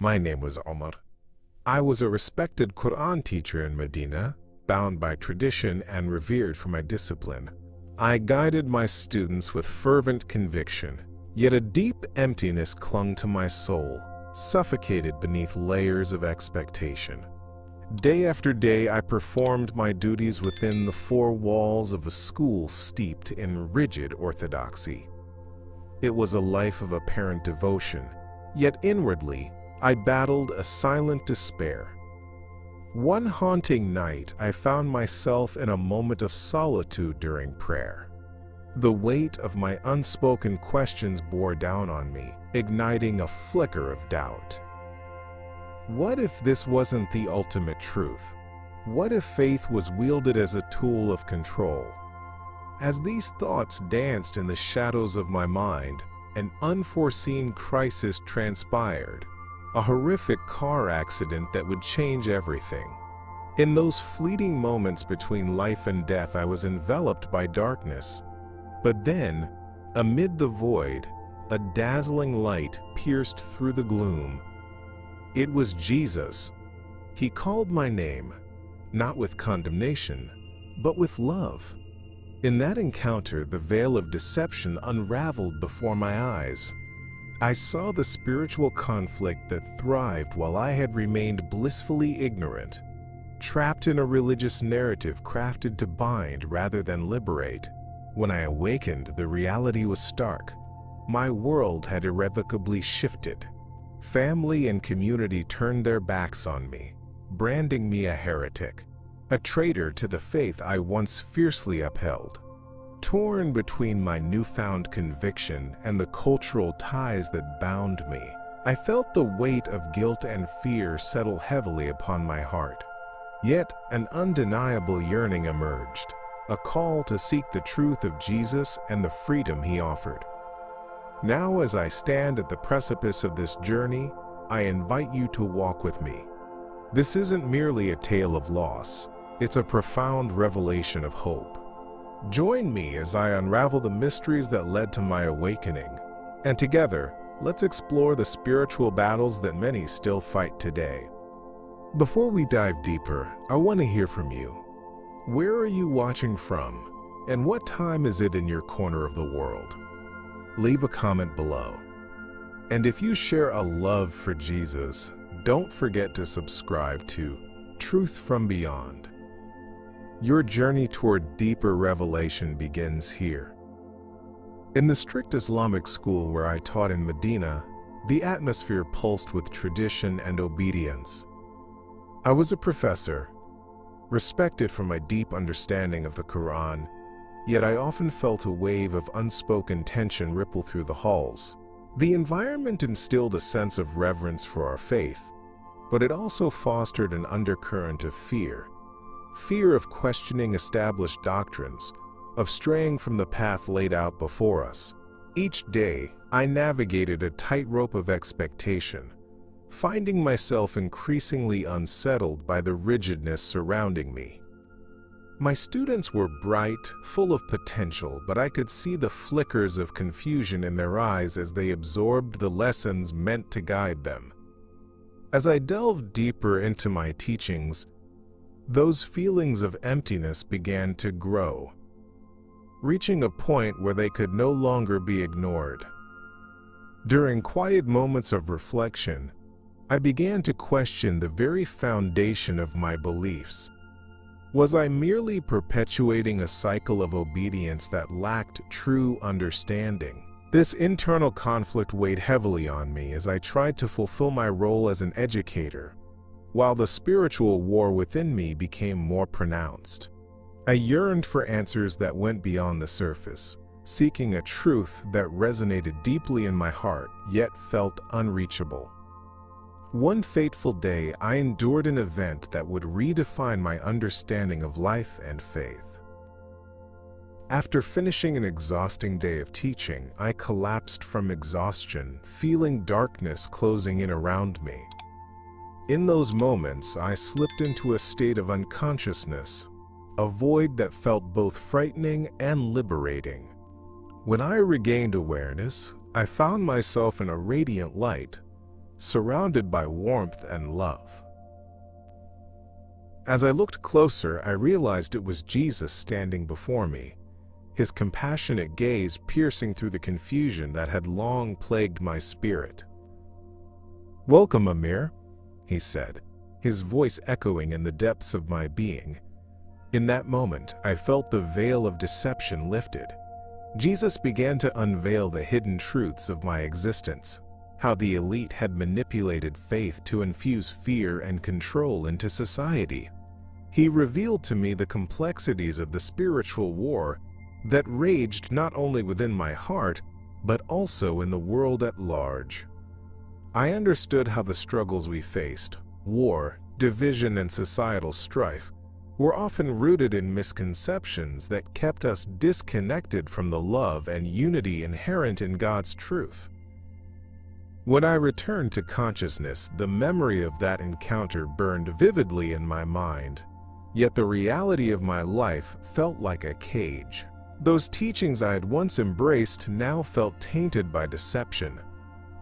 My name was Omar. I was a respected Quran teacher in Medina, bound by tradition and revered for my discipline. I guided my students with fervent conviction, yet a deep emptiness clung to my soul, suffocated beneath layers of expectation. Day after day, I performed my duties within the four walls of a school steeped in rigid orthodoxy. It was a life of apparent devotion, yet inwardly, I battled a silent despair. One haunting night, I found myself in a moment of solitude during prayer. The weight of my unspoken questions bore down on me, igniting a flicker of doubt. What if this wasn't the ultimate truth? What if faith was wielded as a tool of control? As these thoughts danced in the shadows of my mind, an unforeseen crisis transpired, a horrific car accident that would change everything. In those fleeting moments between life and death, I was enveloped by darkness. But then, amid the void, a dazzling light pierced through the gloom. It was Jesus. He called my name, not with condemnation, but with love. In that encounter, the veil of deception unraveled before my eyes. I saw the spiritual conflict that thrived while I had remained blissfully ignorant, trapped in a religious narrative crafted to bind rather than liberate. When I awakened, the reality was stark. My world had irrevocably shifted. Family and community turned their backs on me, branding me a heretic, a traitor to the faith I once fiercely upheld. Torn between my newfound conviction and the cultural ties that bound me, I felt the weight of guilt and fear settle heavily upon my heart. Yet an undeniable yearning emerged, a call to seek the truth of Jesus and the freedom he offered. Now, as I stand at the precipice of this journey, I invite you to walk with me. This isn't merely a tale of loss, it's a profound revelation of hope. Join me as I unravel the mysteries that led to my awakening, and together, let's explore the spiritual battles that many still fight today. Before we dive deeper, I want to hear from you. Where are you watching from, and what time is it in your corner of the world? Leave a comment below. And if you share a love for Jesus, don't forget to subscribe to Truth from Beyond. Your journey toward deeper revelation begins here. In the strict Islamic school where I taught in Medina, the atmosphere pulsed with tradition and obedience. I was a professor, respected for my deep understanding of the Quran, yet I often felt a wave of unspoken tension ripple through the halls. The environment instilled a sense of reverence for our faith, but it also fostered an undercurrent of fear. Fear of questioning established doctrines, of straying from the path laid out before us. Each day, I navigated a tightrope of expectation, finding myself increasingly unsettled by the rigidness surrounding me. My students were bright, full of potential, but I could see the flickers of confusion in their eyes as they absorbed the lessons meant to guide them. As I delved deeper into my teachings, those feelings of emptiness began to grow, reaching a point where they could no longer be ignored. During quiet moments of reflection, I began to question the very foundation of my beliefs. Was I merely perpetuating a cycle of obedience that lacked true understanding? This internal conflict weighed heavily on me as I tried to fulfill my role as an educator, while the spiritual war within me became more pronounced. I yearned for answers that went beyond the surface, seeking a truth that resonated deeply in my heart, yet felt unreachable. One fateful day, I endured an event that would redefine my understanding of life and faith. After finishing an exhausting day of teaching, I collapsed from exhaustion, feeling darkness closing in around me. In those moments, I slipped into a state of unconsciousness, a void that felt both frightening and liberating. When I regained awareness, I found myself in a radiant light, surrounded by warmth and love. As I looked closer, I realized it was Jesus standing before me, his compassionate gaze piercing through the confusion that had long plagued my spirit. "Welcome, Amir," he said, his voice echoing in the depths of my being. In that moment, I felt the veil of deception lifted. Jesus began to unveil the hidden truths of my existence, how the elite had manipulated faith to infuse fear and control into society. He revealed to me the complexities of the spiritual war that raged not only within my heart, but also in the world at large. I understood how the struggles we faced, war, division, and societal strife, were often rooted in misconceptions that kept us disconnected from the love and unity inherent in God's truth. When I returned to consciousness, the memory of that encounter burned vividly in my mind, yet the reality of my life felt like a cage. Those teachings I had once embraced now felt tainted by deception.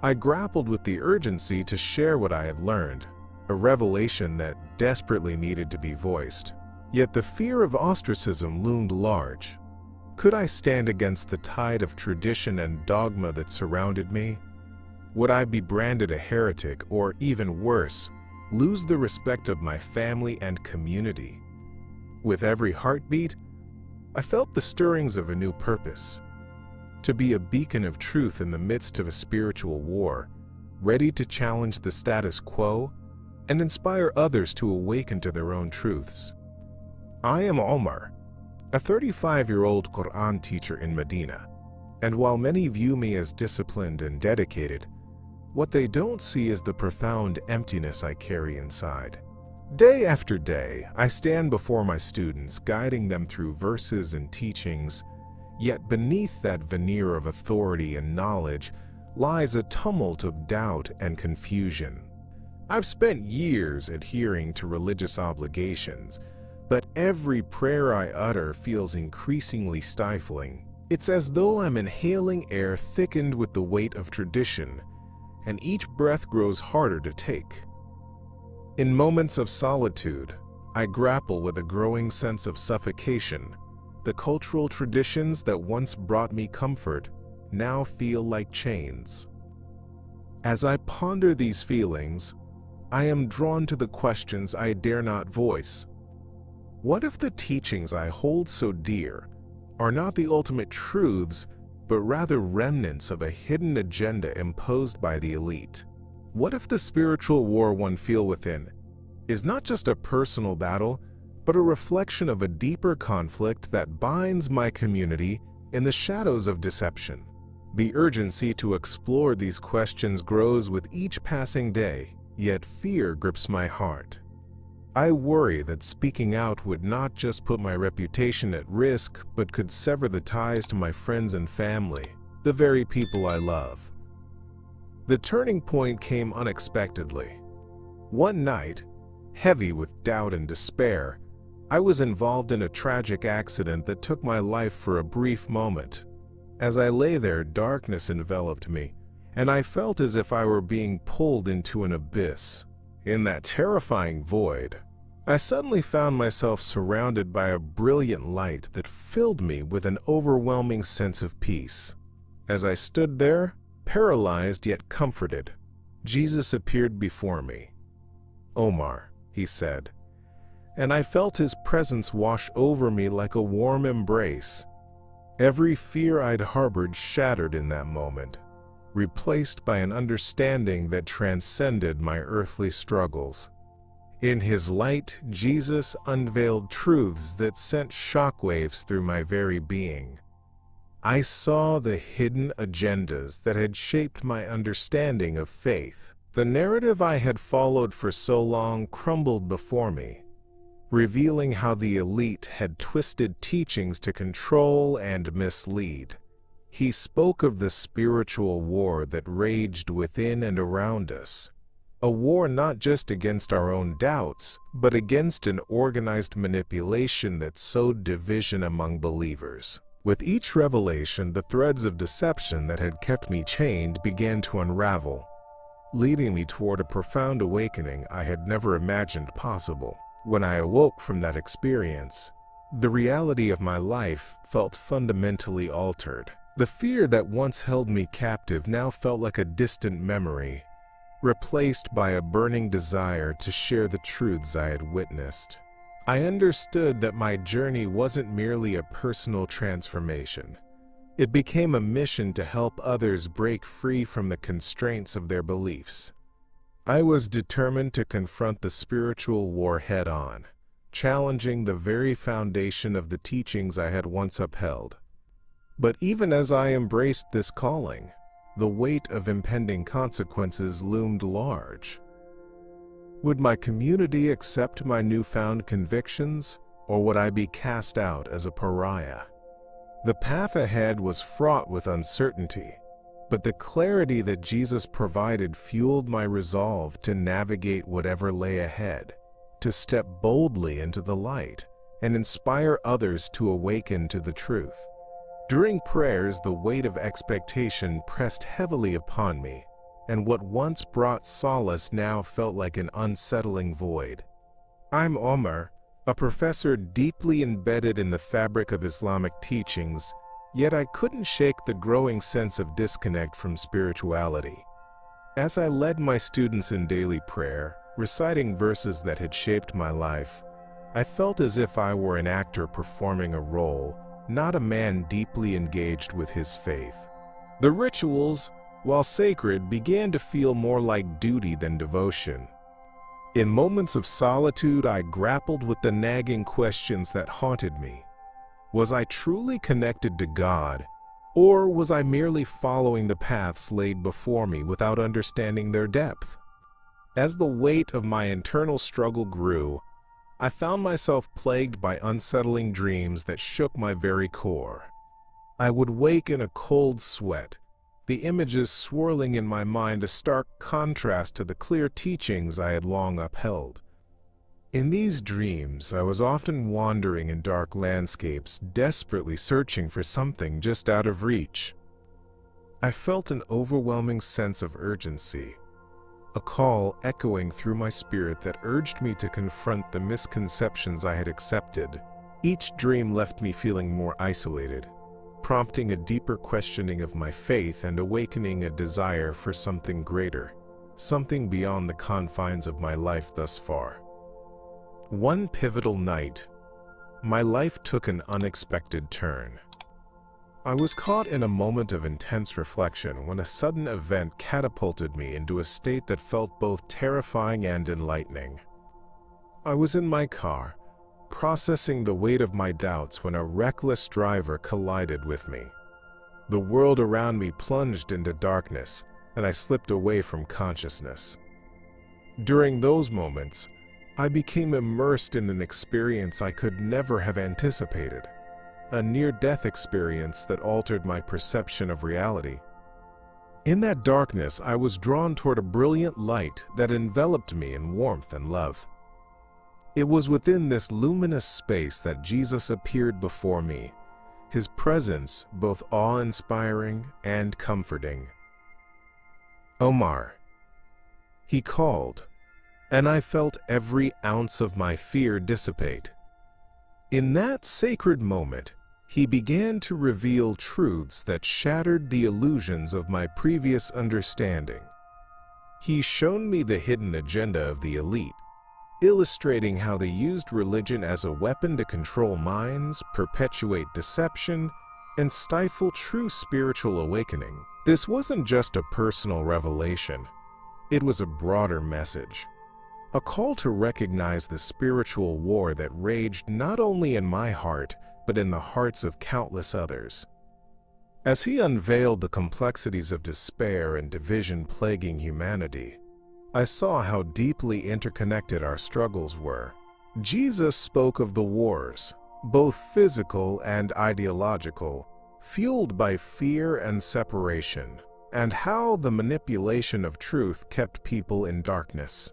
I grappled with the urgency to share what I had learned, a revelation that desperately needed to be voiced. Yet the fear of ostracism loomed large. Could I stand against the tide of tradition and dogma that surrounded me? Would I be branded a heretic, or even worse, lose the respect of my family and community? With every heartbeat, I felt the stirrings of a new purpose: to be a beacon of truth in the midst of a spiritual war, ready to challenge the status quo and inspire others to awaken to their own truths. I am Omar, a 35-year-old Quran teacher in Medina, and while many view me as disciplined and dedicated, what they don't see is the profound emptiness I carry inside. Day after day, I stand before my students, guiding them through verses and teachings, yet beneath that veneer of authority and knowledge lies a tumult of doubt and confusion. I've spent years adhering to religious obligations, but every prayer I utter feels increasingly stifling. It's as though I'm inhaling air thickened with the weight of tradition, and each breath grows harder to take. In moments of solitude, I grapple with a growing sense of suffocation. The cultural traditions that once brought me comfort now feel like chains. As I ponder these feelings, I am drawn to the questions I dare not voice. What if the teachings I hold so dear are not the ultimate truths, but rather remnants of a hidden agenda imposed by the elite? What if the spiritual war one feels within is not just a personal battle, but a reflection of a deeper conflict that binds my community in the shadows of deception? The urgency to explore these questions grows with each passing day, yet fear grips my heart. I worry that speaking out would not just put my reputation at risk, but could sever the ties to my friends and family, the very people I love. The turning point came unexpectedly. One night, heavy with doubt and despair, I was involved in a tragic accident that took my life for a brief moment. As I lay there, darkness enveloped me, and I felt as if I were being pulled into an abyss. In that terrifying void, I suddenly found myself surrounded by a brilliant light that filled me with an overwhelming sense of peace. As I stood there, paralyzed yet comforted, Jesus appeared before me. "Omar," he said, and I felt his presence wash over me like a warm embrace. Every fear I'd harbored shattered in that moment, replaced by an understanding that transcended my earthly struggles. In his light, Jesus unveiled truths that sent shockwaves through my very being. I saw the hidden agendas that had shaped my understanding of faith. The narrative I had followed for so long crumbled before me, revealing how the elite had twisted teachings to control and mislead. He spoke of the spiritual war that raged within and around us. A war not just against our own doubts, but against an organized manipulation that sowed division among believers. With each revelation, the threads of deception that had kept me chained began to unravel. leading me toward a profound awakening I had never imagined possible. When I awoke from that experience, the reality of my life felt fundamentally altered. The fear that once held me captive now felt like a distant memory, replaced by a burning desire to share the truths I had witnessed. I understood that my journey wasn't merely a personal transformation. It became a mission to help others break free from the constraints of their beliefs. I was determined to confront the spiritual war head-on, challenging the very foundation of the teachings I had once upheld. But even as I embraced this calling, the weight of impending consequences loomed large. Would my community accept my newfound convictions, or would I be cast out as a pariah? The path ahead was fraught with uncertainty, but the clarity that Jesus provided fueled my resolve to navigate whatever lay ahead, to step boldly into the light, and inspire others to awaken to the truth. During prayers, the weight of expectation pressed heavily upon me, and what once brought solace now felt like an unsettling void. I'm Omar, a professor deeply embedded in the fabric of Islamic teachings, yet I couldn't shake the growing sense of disconnect from spirituality. As I led my students in daily prayer, reciting verses that had shaped my life, I felt as if I were an actor performing a role, not a man deeply engaged with his faith. The rituals, while sacred, began to feel more like duty than devotion. In moments of solitude, I grappled with the nagging questions that haunted me. Was I truly connected to God, or was I merely following the paths laid before me without understanding their depth? As the weight of my internal struggle grew, I found myself plagued by unsettling dreams that shook my very core. I would wake in a cold sweat, the images swirling in my mind a stark contrast to the clear teachings I had long upheld. In these dreams, I was often wandering in dark landscapes, desperately searching for something just out of reach. I felt an overwhelming sense of urgency, a call echoing through my spirit that urged me to confront the misconceptions I had accepted. Each dream left me feeling more isolated, prompting a deeper questioning of my faith and awakening a desire for something greater, something beyond the confines of my life thus far. One pivotal night, my life took an unexpected turn. I was caught in a moment of intense reflection when a sudden event catapulted me into a state that felt both terrifying and enlightening. I was in my car, processing the weight of my doubts when a reckless driver collided with me. The world around me plunged into darkness, and I slipped away from consciousness. During those moments, I became immersed in an experience I could never have anticipated, a near-death experience that altered my perception of reality. In that darkness, I was drawn toward a brilliant light that enveloped me in warmth and love. It was within this luminous space that Jesus appeared before me, his presence both awe-inspiring and comforting. Omar, he called, and I felt every ounce of my fear dissipate. In that sacred moment, he began to reveal truths that shattered the illusions of my previous understanding. He showed me the hidden agenda of the elite, illustrating how they used religion as a weapon to control minds, perpetuate deception, and stifle true spiritual awakening. This wasn't just a personal revelation. It was a broader message, a call to recognize the spiritual war that raged not only in my heart, but in the hearts of countless others. As he unveiled the complexities of despair and division plaguing humanity, I saw how deeply interconnected our struggles were. Jesus spoke of the wars, both physical and ideological, fueled by fear and separation, and how the manipulation of truth kept people in darkness.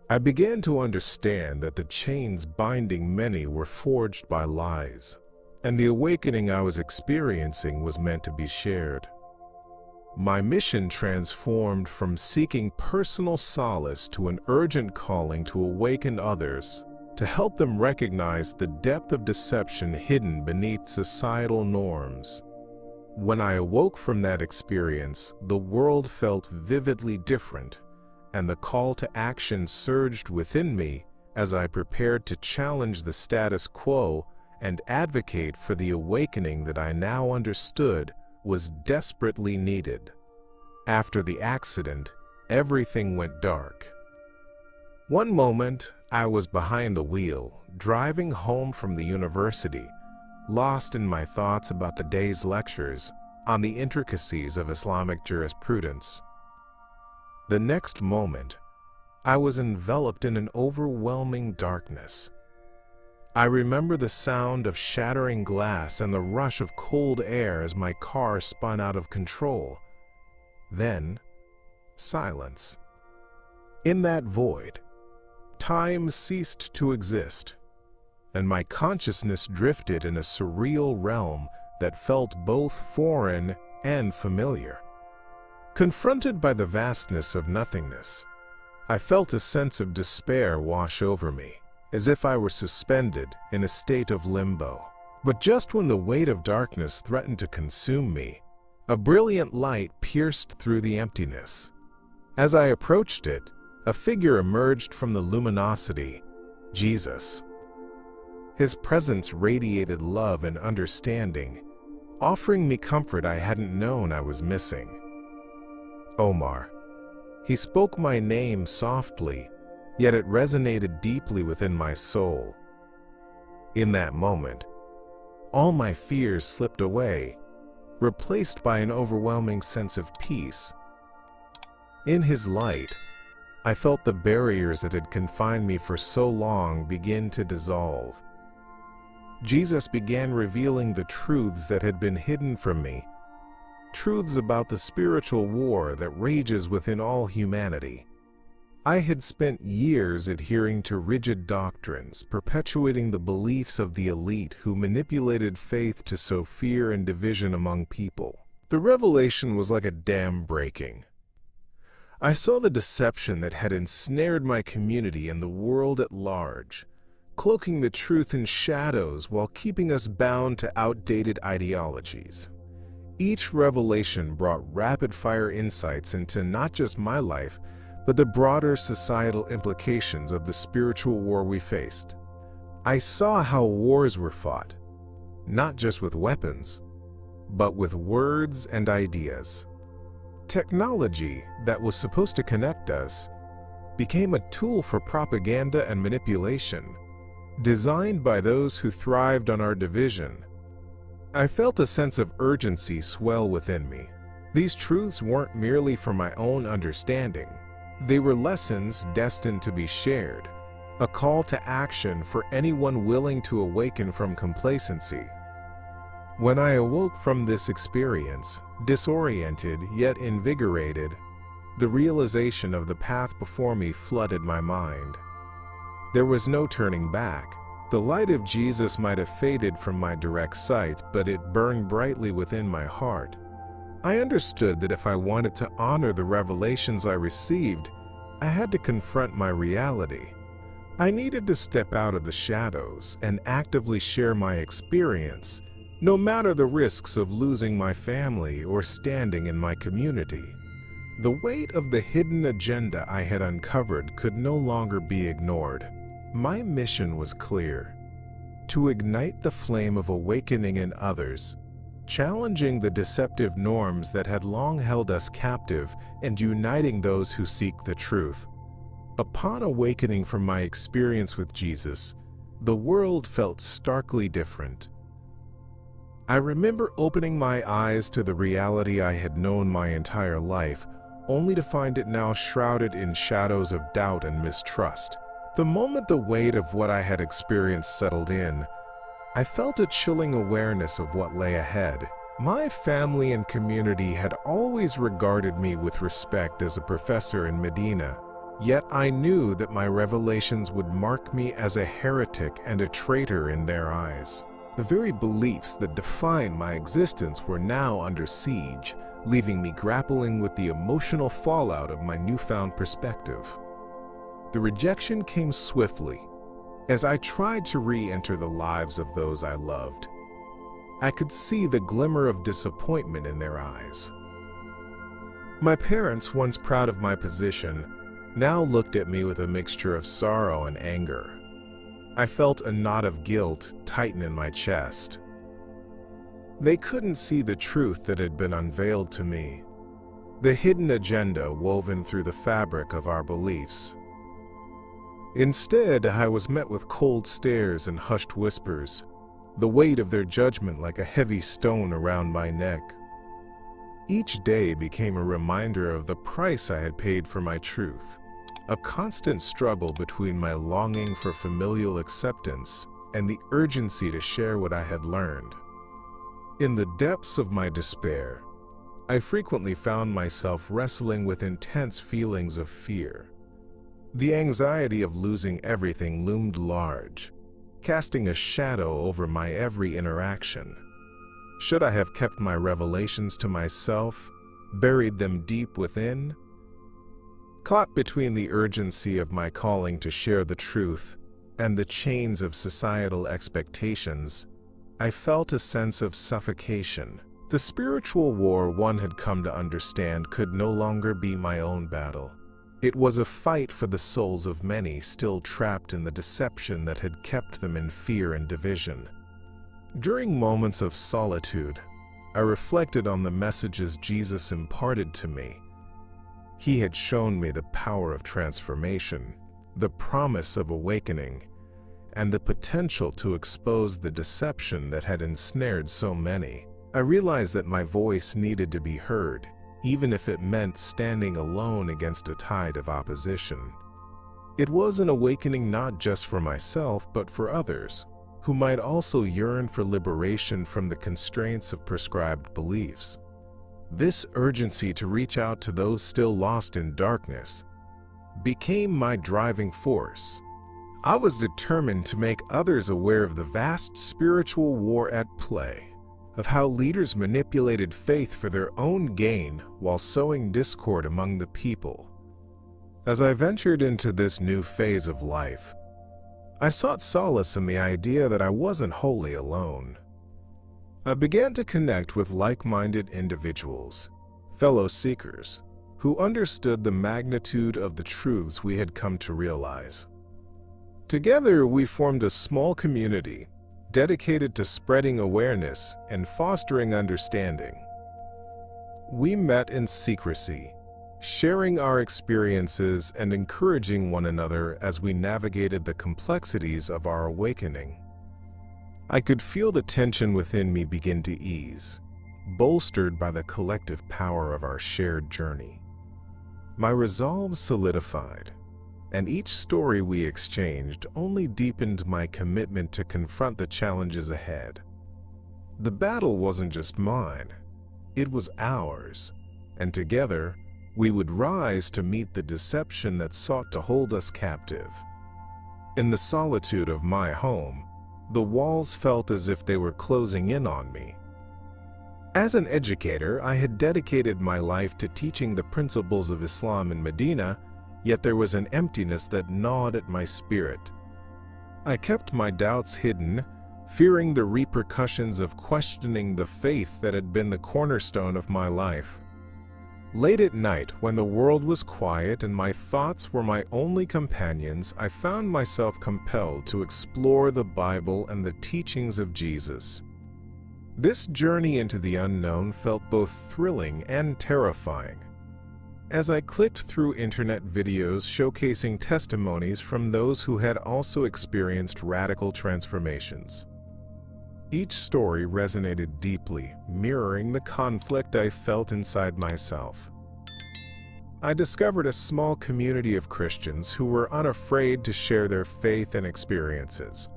I began to understand that the chains binding many were forged by lies, and the awakening I was experiencing was meant to be shared. My mission transformed from seeking personal solace to an urgent calling to awaken others, to help them recognize the depth of deception hidden beneath societal norms. When I awoke from that experience, the world felt vividly different, and the call to action surged within me as I prepared to challenge the status quo and advocate for the awakening that I now understood was desperately needed. After the accident, everything went dark. One moment, I was behind the wheel, driving home from the university, lost in my thoughts about the day's lectures on the intricacies of Islamic jurisprudence. The next moment, I was enveloped in an overwhelming darkness. I remember the sound of shattering glass and the rush of cold air as my car spun out of control. Then, silence. In that void, time ceased to exist, and my consciousness drifted in a surreal realm that felt both foreign and familiar. Confronted by the vastness of nothingness, I felt a sense of despair wash over me, as if I were suspended in a state of limbo. But just when the weight of darkness threatened to consume me, a brilliant light pierced through the emptiness. As I approached it, a figure emerged from the luminosity: Jesus. His presence radiated love and understanding, offering me comfort I hadn't known I was missing. Omar. He spoke my name softly, yet it resonated deeply within my soul. In that moment, all my fears slipped away, replaced by an overwhelming sense of peace. In his light, I felt the barriers that had confined me for so long begin to dissolve. Jesus began revealing the truths that had been hidden from me, truths about the spiritual war that rages within all humanity. I had spent years adhering to rigid doctrines, perpetuating the beliefs of the elite who manipulated faith to sow fear and division among people. The revelation was like a dam breaking. I saw the deception that had ensnared my community and the world at large, cloaking the truth in shadows while keeping us bound to outdated ideologies. Each revelation brought rapid-fire insights into not just my life, but the broader societal implications of the spiritual war we faced. I saw how wars were fought, not just with weapons, but with words and ideas. Technology that was supposed to connect us became a tool for propaganda and manipulation, designed by those who thrived on our division. I felt a sense of urgency swell within me. These truths weren't merely for my own understanding. They were lessons destined to be shared, a call to action for anyone willing to awaken from complacency. When I awoke from this experience, disoriented yet invigorated, the realization of the path before me flooded my mind. There was no turning back. The light of Jesus might have faded from my direct sight, but it burned brightly within my heart. I understood that if I wanted to honor the revelations I received, I had to confront my reality. I needed to step out of the shadows and actively share my experience, no matter the risks of losing my family or standing in my community. The weight of the hidden agenda I had uncovered could no longer be ignored. My mission was clear: to ignite the flame of awakening in others, challenging the deceptive norms that had long held us captive and uniting those who seek the truth. Upon awakening from my experience with Jesus, the world felt starkly different. I remember opening my eyes to the reality I had known my entire life, only to find it now shrouded in shadows of doubt and mistrust. The moment the weight of what I had experienced settled in, I felt a chilling awareness of what lay ahead. My family and community had always regarded me with respect as a professor in Medina, yet I knew that my revelations would mark me as a heretic and a traitor in their eyes. The very beliefs that defined my existence were now under siege, leaving me grappling with the emotional fallout of my newfound perspective. The rejection came swiftly. As I tried to re-enter the lives of those I loved, I could see the glimmer of disappointment in their eyes. My parents, once proud of my position, now looked at me with a mixture of sorrow and anger. I felt a knot of guilt tighten in my chest. They couldn't see the truth that had been unveiled to me, the hidden agenda woven through the fabric of our beliefs. Instead, I was met with cold stares and hushed whispers, the weight of their judgment like a heavy stone around my neck. Each day became a reminder of the price I had paid for my truth, a constant struggle between my longing for familial acceptance and the urgency to share what I had learned. In the depths of my despair, I frequently found myself wrestling with intense feelings of fear. The anxiety of losing everything loomed large, casting a shadow over my every interaction. Should I have kept my revelations to myself, buried them deep within? Caught between the urgency of my calling to share the truth and the chains of societal expectations, I felt a sense of suffocation. The spiritual war one had come to understand could no longer be my own battle. It was a fight for the souls of many still trapped in the deception that had kept them in fear and division. During moments of solitude, I reflected on the messages Jesus imparted to me. He had shown me the power of transformation, the promise of awakening, and the potential to expose the deception that had ensnared so many. I realized that my voice needed to be heard, even if it meant standing alone against a tide of opposition. It was an awakening not just for myself, but for others, who might also yearn for liberation from the constraints of prescribed beliefs. This urgency to reach out to those still lost in darkness became my driving force. I was determined to make others aware of the vast spiritual war at play, of how leaders manipulated faith for their own gain while sowing discord among the people. As I ventured into this new phase of life, I sought solace in the idea that I wasn't wholly alone. I began to connect with like-minded individuals, fellow seekers, who understood the magnitude of the truths we had come to realize. Together, we formed a small community dedicated to spreading awareness and fostering understanding. We met in secrecy, sharing our experiences and encouraging one another as we navigated the complexities of our awakening. I could feel the tension within me begin to ease, bolstered by the collective power of our shared journey. My resolve solidified, and each story we exchanged only deepened my commitment to confront the challenges ahead. The battle wasn't just mine, it was ours, and together, we would rise to meet the deception that sought to hold us captive. In the solitude of my home, the walls felt as if they were closing in on me. As an educator, I had dedicated my life to teaching the principles of Islam in Medina, yet there was an emptiness that gnawed at my spirit. I kept my doubts hidden, fearing the repercussions of questioning the faith that had been the cornerstone of my life. Late at night, when the world was quiet and my thoughts were my only companions, I found myself compelled to explore the Bible and the teachings of Jesus. This journey into the unknown felt both thrilling and terrifying. As I clicked through internet videos showcasing testimonies from those who had also experienced radical transformations. Each story resonated deeply, mirroring the conflict I felt inside myself. I discovered a small community of Christians who were unafraid to share their faith and experiences.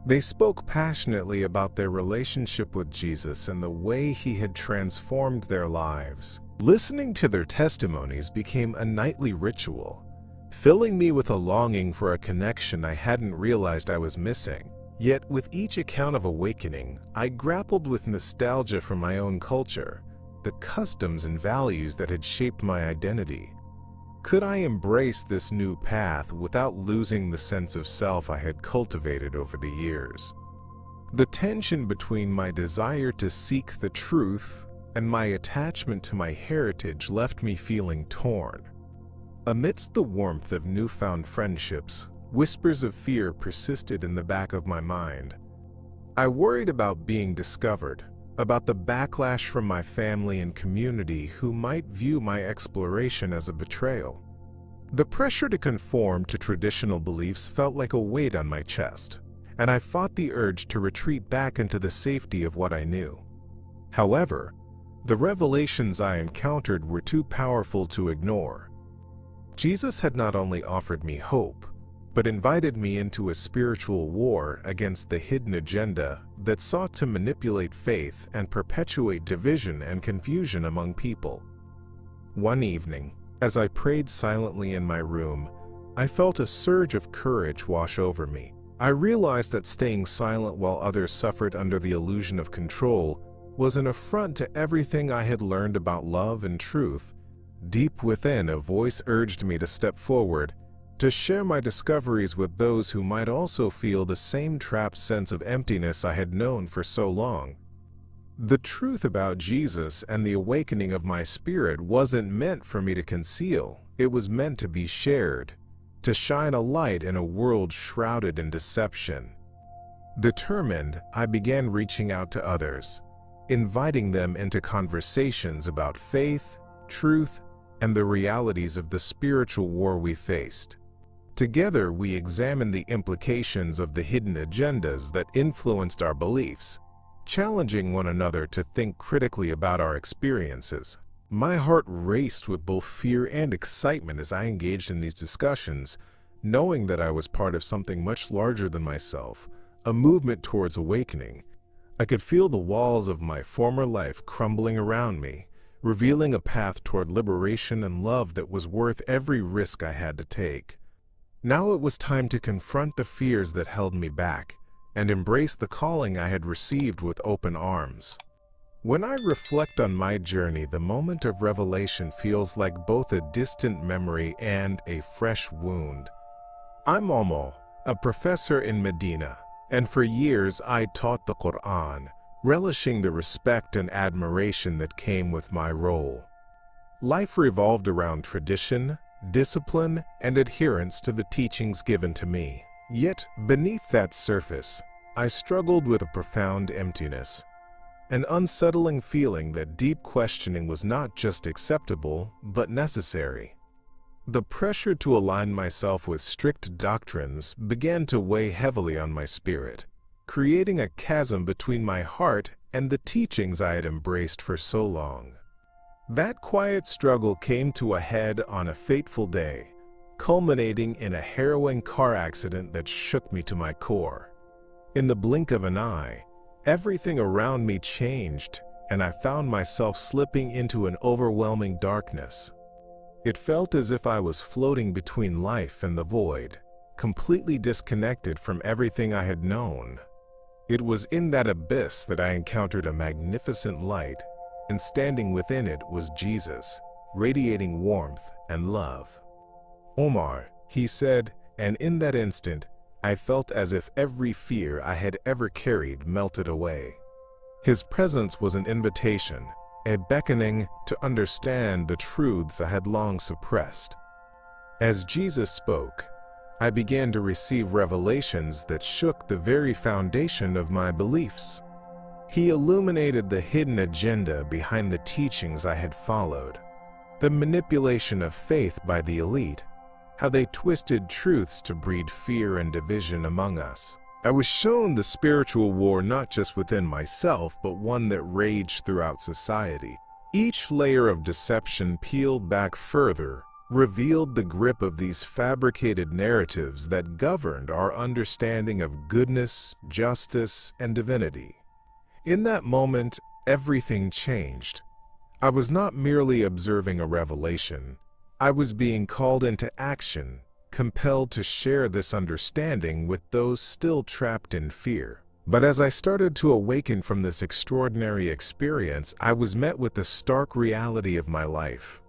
They spoke passionately about their relationship with Jesus and the way he had transformed their lives. Listening to their testimonies became a nightly ritual, filling me with a longing for a connection I hadn't realized I was missing. Yet, with each account of awakening, I grappled with nostalgia for my own culture, the customs and values that had shaped my identity. Could I embrace this new path without losing the sense of self I had cultivated over the years? The tension between my desire to seek the truth and my attachment to my heritage left me feeling torn. Amidst the warmth of newfound friendships, whispers of fear persisted in the back of my mind. I worried about being discovered, about the backlash from my family and community who might view my exploration as a betrayal. The pressure to conform to traditional beliefs felt like a weight on my chest, and I fought the urge to retreat back into the safety of what I knew. However, the revelations I encountered were too powerful to ignore. Jesus had not only offered me hope, but invited me into a spiritual war against the hidden agenda that sought to manipulate faith and perpetuate division and confusion among people. One evening, as I prayed silently in my room, I felt a surge of courage wash over me. I realized that staying silent while others suffered under the illusion of control was an affront to everything I had learned about love and truth. Deep within, a voice urged me to step forward, to share my discoveries with those who might also feel the same trapped sense of emptiness I had known for so long. The truth about Jesus and the awakening of my spirit wasn't meant for me to conceal. It was meant to be shared, to shine a light in a world shrouded in deception. Determined, I began reaching out to others, inviting them into conversations about faith, truth, and the realities of the spiritual war we faced. Together, we examined the implications of the hidden agendas that influenced our beliefs, challenging one another to think critically about our experiences. My heart raced with both fear and excitement as I engaged in these discussions, knowing that I was part of something much larger than myself, a movement towards awakening. I could feel the walls of my former life crumbling around me, revealing a path toward liberation and love that was worth every risk I had to take. Now it was time to confront the fears that held me back and embrace the calling I had received with open arms. When I reflect on my journey, the moment of revelation feels like both a distant memory and a fresh wound. I'm Omar, a professor in Medina, and for years I taught the Quran, relishing the respect and admiration that came with my role. Life revolved around tradition, discipline, and adherence to the teachings given to me. Yet, beneath that surface, I struggled with a profound emptiness, an unsettling feeling that deep questioning was not just acceptable, but necessary. The pressure to align myself with strict doctrines began to weigh heavily on my spirit, creating a chasm between my heart and the teachings I had embraced for so long. That quiet struggle came to a head on a fateful day, culminating in a harrowing car accident that shook me to my core. In the blink of an eye, everything around me changed, and I found myself slipping into an overwhelming darkness. It felt as if I was floating between life and the void, completely disconnected from everything I had known. It was in that abyss that I encountered a magnificent light, and standing within it was Jesus, radiating warmth and love. "Omar," he said, and in that instant, I felt as if every fear I had ever carried melted away. His presence was an invitation, a beckoning to understand the truths I had long suppressed. As Jesus spoke, I began to receive revelations that shook the very foundation of my beliefs. He illuminated the hidden agenda behind the teachings I had followed, the manipulation of faith by the elite, how they twisted truths to breed fear and division among us. I was shown the spiritual war not just within myself, but one that raged throughout society. Each layer of deception peeled back further, revealed the grip of these fabricated narratives that governed our understanding of goodness, justice, and divinity. In that moment, everything changed. I was not merely observing a revelation. I was being called into action, compelled to share this understanding with those still trapped in fear. But as I started to awaken from this extraordinary experience, I was met with the stark reality of my life.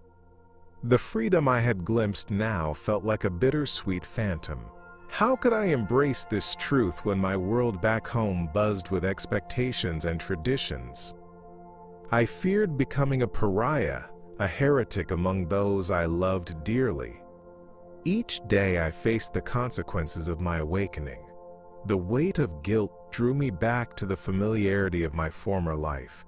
The freedom I had glimpsed now felt like a bittersweet phantom. How could I embrace this truth when my world back home buzzed with expectations and traditions? I feared becoming a pariah, a heretic among those I loved dearly. Each day I faced the consequences of my awakening. The weight of guilt drew me back to the familiarity of my former life,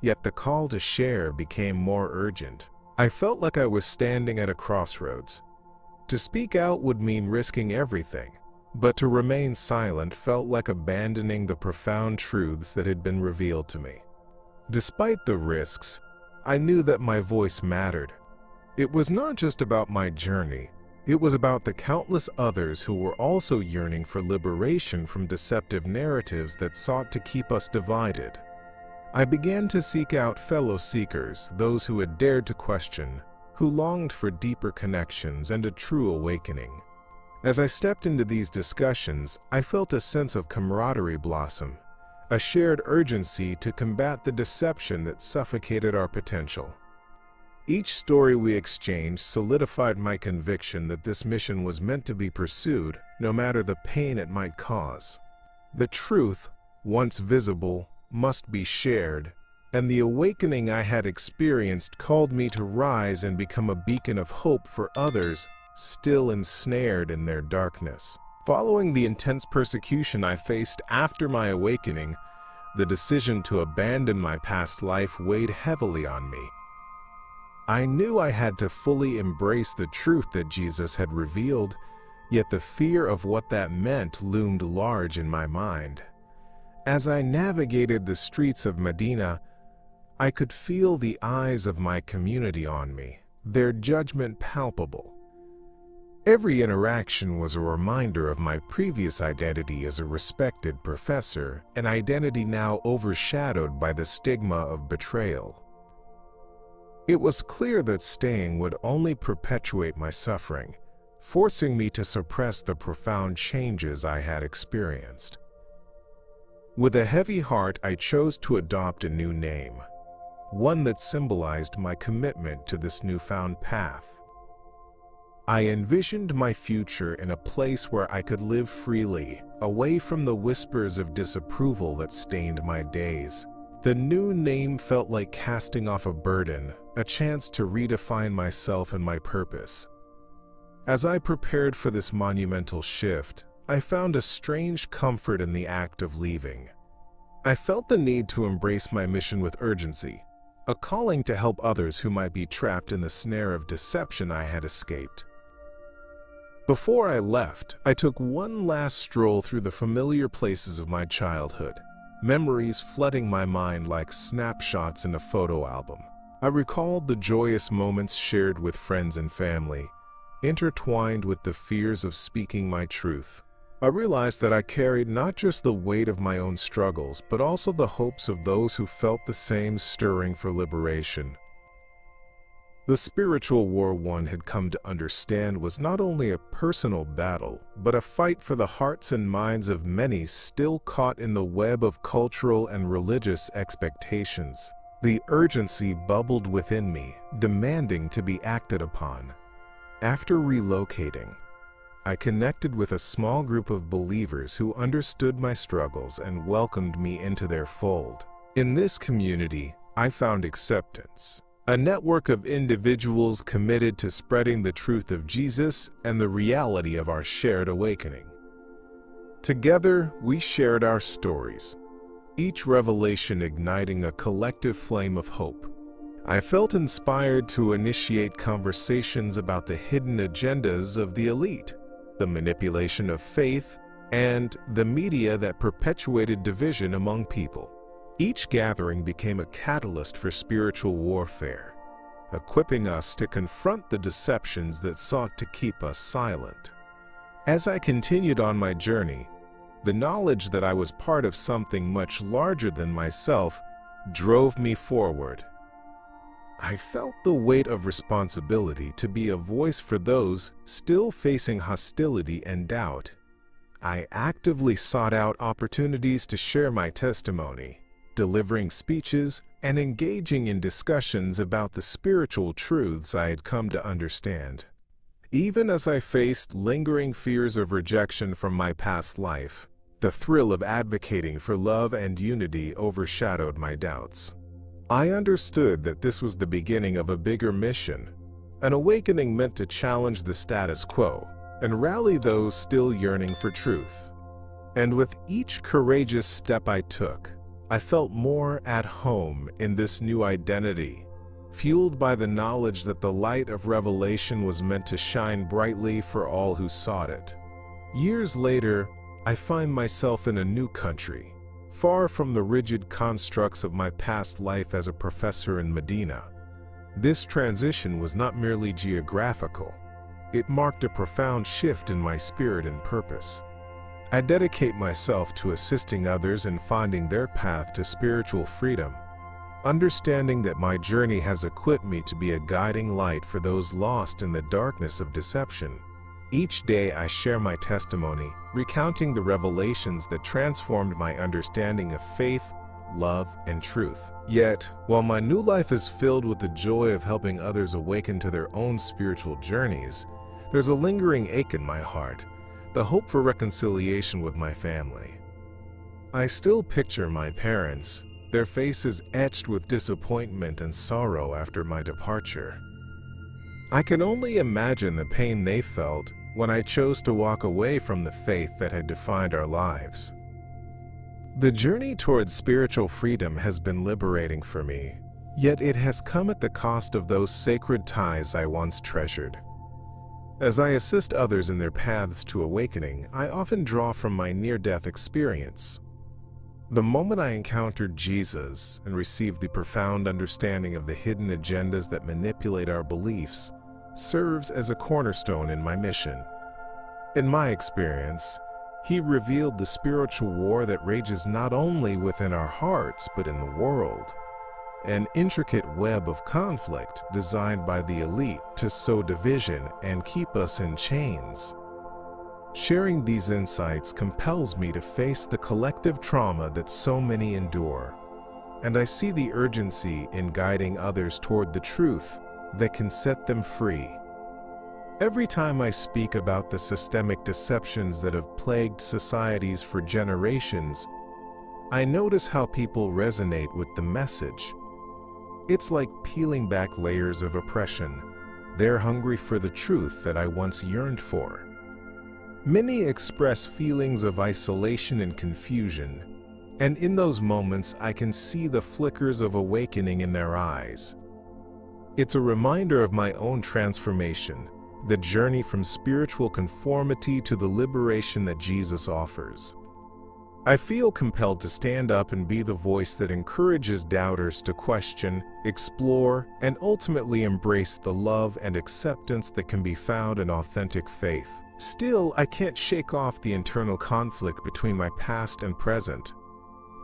yet the call to share became more urgent. I felt like I was standing at a crossroads. To speak out would mean risking everything, but to remain silent felt like abandoning the profound truths that had been revealed to me. Despite the risks, I knew that my voice mattered. It was not just about my journey, it was about the countless others who were also yearning for liberation from deceptive narratives that sought to keep us divided. I began to seek out fellow seekers, those who had dared to question, who longed for deeper connections and a true awakening. As I stepped into these discussions, I felt a sense of camaraderie blossom, a shared urgency to combat the deception that suffocated our potential. Each story we exchanged solidified my conviction that this mission was meant to be pursued, no matter the pain it might cause. The truth, once visible, must be shared, and the awakening I had experienced called me to rise and become a beacon of hope for others still ensnared in their darkness. Following the intense persecution I faced after my awakening, the decision to abandon my past life weighed heavily on me. I knew I had to fully embrace the truth that Jesus had revealed, yet the fear of what that meant loomed large in my mind. As I navigated the streets of Medina, I could feel the eyes of my community on me, their judgment palpable. Every interaction was a reminder of my previous identity as a respected professor, an identity now overshadowed by the stigma of betrayal. It was clear that staying would only perpetuate my suffering, forcing me to suppress the profound changes I had experienced. With a heavy heart, I chose to adopt a new name, one that symbolized my commitment to this newfound path. I envisioned my future in a place where I could live freely, away from the whispers of disapproval that stained my days. The new name felt like casting off a burden, a chance to redefine myself and my purpose. As I prepared for this monumental shift, I found a strange comfort in the act of leaving. I felt the need to embrace my mission with urgency, a calling to help others who might be trapped in the snare of deception I had escaped. Before I left, I took one last stroll through the familiar places of my childhood, memories flooding my mind like snapshots in a photo album. I recalled the joyous moments shared with friends and family, intertwined with the fears of speaking my truth. I realized that I carried not just the weight of my own struggles, but also the hopes of those who felt the same stirring for liberation. The spiritual war one had come to understand was not only a personal battle, but a fight for the hearts and minds of many still caught in the web of cultural and religious expectations. The urgency bubbled within me, demanding to be acted upon. After relocating, I connected with a small group of believers who understood my struggles and welcomed me into their fold. In this community, I found acceptance, a network of individuals committed to spreading the truth of Jesus and the reality of our shared awakening. Together, we shared our stories, each revelation igniting a collective flame of hope. I felt inspired to initiate conversations about the hidden agendas of the elite, the manipulation of faith, and the media that perpetuated division among people. Each gathering became a catalyst for spiritual warfare, equipping us to confront the deceptions that sought to keep us silent. As I continued on my journey, the knowledge that I was part of something much larger than myself drove me forward. I felt the weight of responsibility to be a voice for those still facing hostility and doubt, I actively sought out opportunities to share my testimony, delivering speeches and engaging in discussions about the spiritual truths I had come to understand. Even as I faced lingering fears of rejection from my past life, the thrill of advocating for love and unity overshadowed my doubts. I understood that this was the beginning of a bigger mission, an awakening meant to challenge the status quo and rally those still yearning for truth. And with each courageous step I took, I felt more at home in this new identity, fueled by the knowledge that the light of revelation was meant to shine brightly for all who sought it. Years later, I find myself in a new country, far from the rigid constructs of my past life as a professor in Medina. This transition was not merely geographical. It marked a profound shift in my spirit and purpose. I dedicate myself to assisting others in finding their path to spiritual freedom, understanding that my journey has equipped me to be a guiding light for those lost in the darkness of deception. Each day I share my testimony, recounting the revelations that transformed my understanding of faith, love, and truth. Yet, while my new life is filled with the joy of helping others awaken to their own spiritual journeys, there's a lingering ache in my heart, the hope for reconciliation with my family. I still picture my parents, their faces etched with disappointment and sorrow after my departure. I can only imagine the pain they felt when I chose to walk away from the faith that had defined our lives. The journey towards spiritual freedom has been liberating for me, yet it has come at the cost of those sacred ties I once treasured. As I assist others in their paths to awakening, I often draw from my near-death experience. The moment I encountered Jesus and received the profound understanding of the hidden agendas that manipulate our beliefs serves as a cornerstone in my mission. In my experience, he revealed the spiritual war that rages not only within our hearts but in the world, an intricate web of conflict designed by the elite to sow division and keep us in chains. Sharing these insights compels me to face the collective trauma that so many endure, and I see the urgency in guiding others toward the truth that can set them free. Every time I speak about the systemic deceptions that have plagued societies for generations, I notice how people resonate with the message. It's like peeling back layers of oppression. They're hungry for the truth that I once yearned for. Many express feelings of isolation and confusion, and in those moments I can see the flickers of awakening in their eyes. It's a reminder of my own transformation, the journey from spiritual conformity to the liberation that Jesus offers. I feel compelled to stand up and be the voice that encourages doubters to question, explore, and ultimately embrace the love and acceptance that can be found in authentic faith. Still, I can't shake off the internal conflict between my past and present.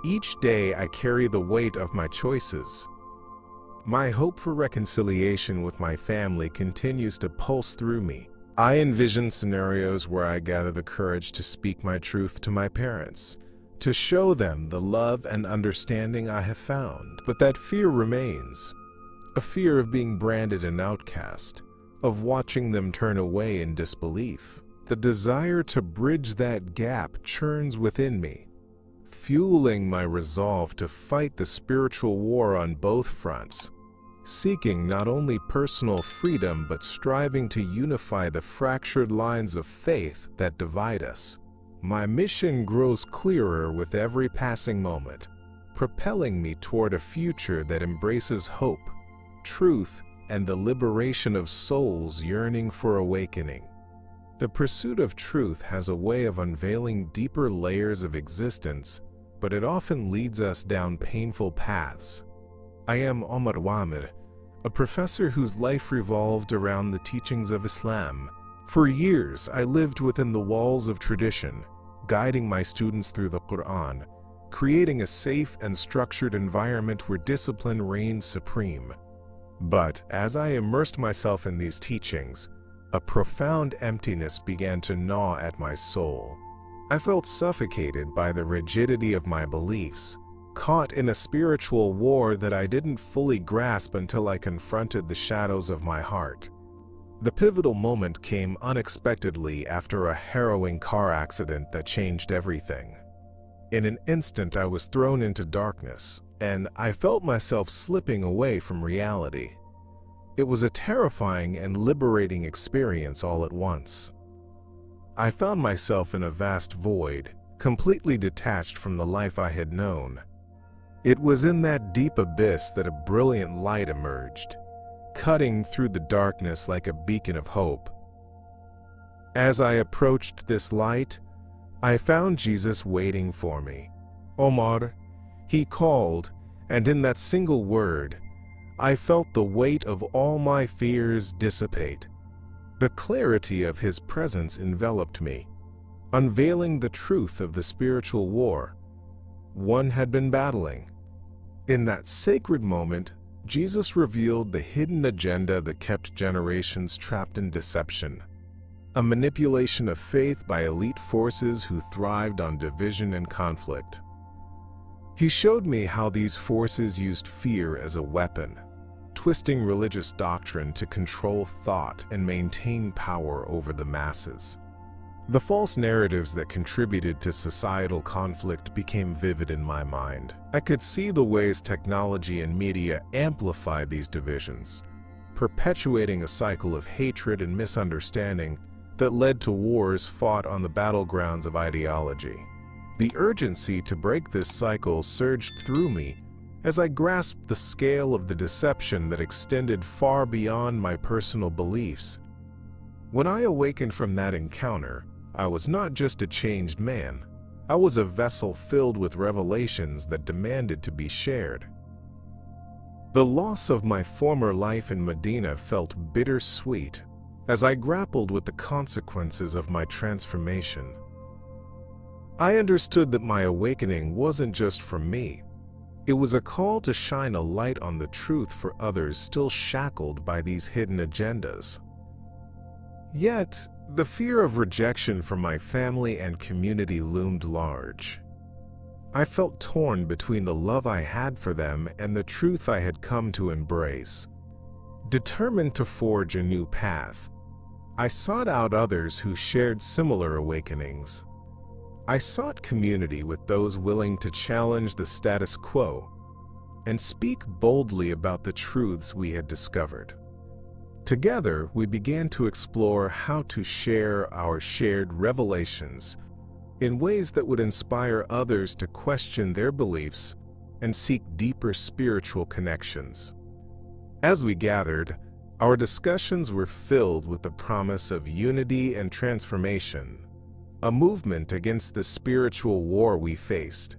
Each day I carry the weight of my choices. My hope for reconciliation with my family continues to pulse through me. I envision scenarios where I gather the courage to speak my truth to my parents, to show them the love and understanding I have found. But that fear remains, a fear of being branded an outcast, of watching them turn away in disbelief. The desire to bridge that gap churns within me, fueling my resolve to fight the spiritual war on both fronts, seeking not only personal freedom but striving to unify the fractured lines of faith that divide us. My mission grows clearer with every passing moment, propelling me toward a future that embraces hope, truth, and the liberation of souls yearning for awakening. The pursuit of truth has a way of unveiling deeper layers of existence, but it often leads us down painful paths. I am Omar, a professor whose life revolved around the teachings of Islam. For years, I lived within the walls of tradition, guiding my students through the Quran, creating a safe and structured environment where discipline reigns supreme. But as I immersed myself in these teachings, a profound emptiness began to gnaw at my soul. I felt suffocated by the rigidity of my beliefs, caught in a spiritual war that I didn't fully grasp until I confronted the shadows of my heart. The pivotal moment came unexpectedly after a harrowing car accident that changed everything. In an instant, I was thrown into darkness, and I felt myself slipping away from reality. It was a terrifying and liberating experience all at once. I found myself in a vast void, completely detached from the life I had known. It was in that deep abyss that a brilliant light emerged, cutting through the darkness like a beacon of hope. As I approached this light, I found Jesus waiting for me. Omar, he called, and in that single word, I felt the weight of all my fears dissipate. The clarity of his presence enveloped me, unveiling the truth of the spiritual war one had been battling. In that sacred moment, Jesus revealed the hidden agenda that kept generations trapped in deception, a manipulation of faith by elite forces who thrived on division and conflict. He showed me how these forces used fear as a weapon, twisting religious doctrine to control thought and maintain power over the masses. The false narratives that contributed to societal conflict became vivid in my mind. I could see the ways technology and media amplified these divisions, perpetuating a cycle of hatred and misunderstanding that led to wars fought on the battlegrounds of ideology. The urgency to break this cycle surged through me as I grasped the scale of the deception that extended far beyond my personal beliefs. When I awakened from that encounter, I was not just a changed man. I was a vessel filled with revelations that demanded to be shared. The loss of my former life in Medina felt bittersweet as I grappled with the consequences of my transformation. I understood that my awakening wasn't just for me. It was a call to shine a light on the truth for others still shackled by these hidden agendas. Yet, the fear of rejection from my family and community loomed large. I felt torn between the love I had for them and the truth I had come to embrace. Determined to forge a new path, I sought out others who shared similar awakenings. I sought community with those willing to challenge the status quo and speak boldly about the truths we had discovered. Together, we began to explore how to share our shared revelations in ways that would inspire others to question their beliefs and seek deeper spiritual connections. As we gathered, our discussions were filled with the promise of unity and transformation, a movement against the spiritual war we faced.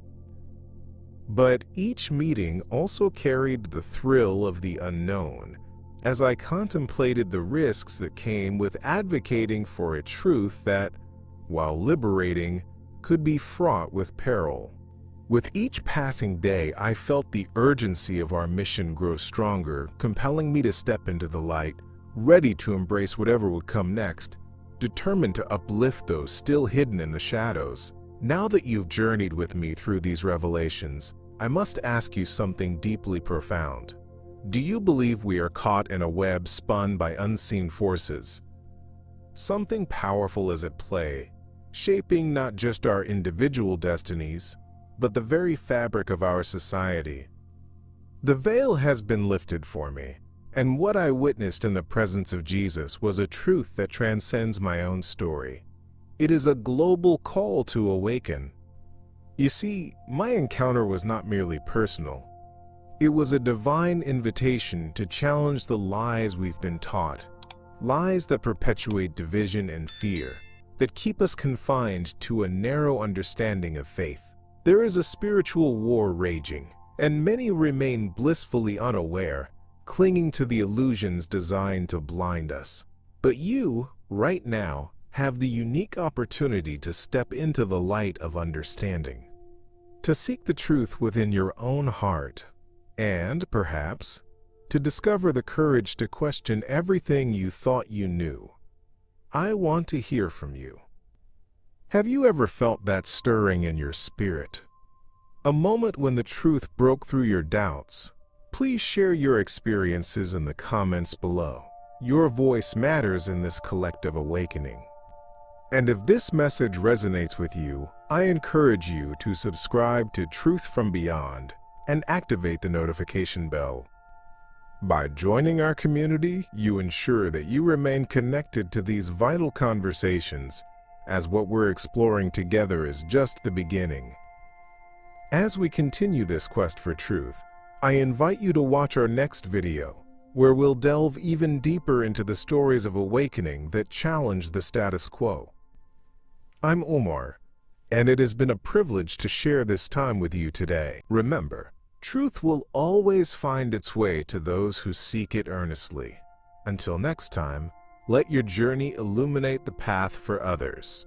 But each meeting also carried the thrill of the unknown, as I contemplated the risks that came with advocating for a truth that, while liberating, could be fraught with peril. With each passing day, I felt the urgency of our mission grow stronger, compelling me to step into the light, ready to embrace whatever would come next, determined to uplift those still hidden in the shadows. Now that you've journeyed with me through these revelations, I must ask you something deeply profound. Do you believe we are caught in a web spun by unseen forces? Something powerful is at play, shaping not just our individual destinies, but the very fabric of our society. The veil has been lifted for me, and what I witnessed in the presence of Jesus was a truth that transcends my own story. It is a global call to awaken. You see, my encounter was not merely personal. It was a divine invitation to challenge the lies we've been taught, lies that perpetuate division and fear, that keep us confined to a narrow understanding of faith. There is a spiritual war raging, and many remain blissfully unaware, clinging to the illusions designed to blind us. But you, right now, have the unique opportunity to step into the light of understanding, to seek the truth within your own heart, and, perhaps, to discover the courage to question everything you thought you knew. I want to hear from you. Have you ever felt that stirring in your spirit? A moment when the truth broke through your doubts? Please share your experiences in the comments below. Your voice matters in this collective awakening. And if this message resonates with you, I encourage you to subscribe to Truth from Beyond and activate the notification bell. By joining our community, you ensure that you remain connected to these vital conversations, as what we're exploring together is just the beginning. As we continue this quest for truth, I invite you to watch our next video, where we'll delve even deeper into the stories of awakening that challenge the status quo. I'm Omar, and it has been a privilege to share this time with you today. Remember, truth will always find its way to those who seek it earnestly. Until next time, let your journey illuminate the path for others.